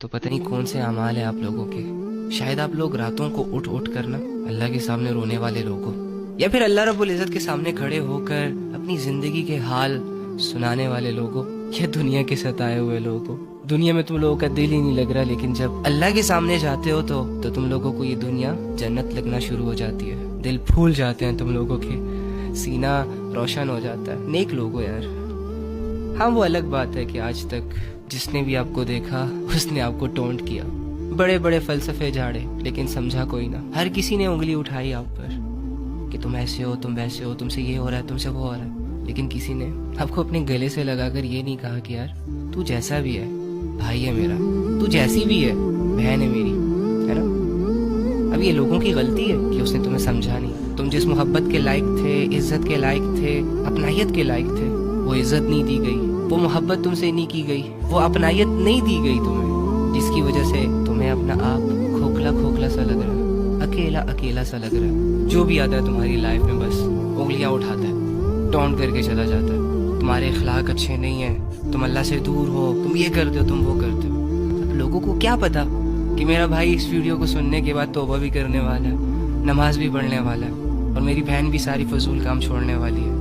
تو پتہ نہیں کون سے اعمال ہیں آپ لوگوں کے. شاید آپ لوگ راتوں کو اٹھ اٹھ کر نا اللہ کے سامنے رونے والے لوگوں، یا پھر اللہ رب العزت کے سامنے کھڑے ہو کر اپنی زندگی کے حال سنانے والے لوگوں، یا دنیا کے ستائے ہوئے لوگوں. دنیا میں تم لوگوں کا دل ہی نہیں لگ رہا، لیکن جب اللہ کے سامنے جاتے ہو تو تم لوگوں کو یہ دنیا جنت لگنا شروع ہو جاتی ہے. دل پھول جاتے ہیں تم لوگوں کے، سینہ روشن ہو جاتا ہے. نیک لوگو یار. ہاں وہ الگ بات ہے کہ آج تک جس نے بھی آپ کو دیکھا اس نے آپ کو ٹونٹ کیا، بڑے بڑے فلسفے جھاڑے، لیکن سمجھا کوئی نہ. ہر کسی نے انگلی اٹھائی آپ پر کہ تم ایسے ہو، تم ویسے ہو، تم سے یہ ہو رہا ہے، تم سے وہ ہو رہا ہے، لیکن کسی نے آپ کو اپنے گلے سے لگا کر یہ نہیں کہا کہ یار تو جیسا بھی ہے بھائی ہے میرا، تو جیسی بھی ہے بہن ہے میری، ہے نا. اب یہ لوگوں کی غلطی ہے کہ اس نے تمہیں سمجھا نہیں. تم جس محبت کے لائق تھے، عزت کے لائق تھے، اپنائیت کے لائق تھے، وہ عزت نہیں دی گئی، وہ محبت تم سے نہیں کی گئی، وہ اپنائیت نہیں دی گئی تمہیں، جس کی وجہ سے تمہیں اپنا آپ کھوکھلا کھوکھلا سا لگ رہا ہے، اکیلا اکیلا سا لگ رہا ہے. جو بھی آتا ہے تمہاری لائف میں بس انگلیاں اٹھاتا ہے، ٹونٹ کر کے چلا جاتا ہے. تمہارے اخلاق اچھے نہیں ہیں، تم اللہ سے دور ہو، تم یہ کرتے ہو، تم وہ کرتے ہو. اب لوگوں کو کیا پتا کہ میرا بھائی اس ویڈیو کو سننے کے بعد توبہ بھی کرنے والا ہے، نماز بھی پڑھنے والا ہے، اور میری بہن بھی ساری فضول کام چھوڑنے والی ہے.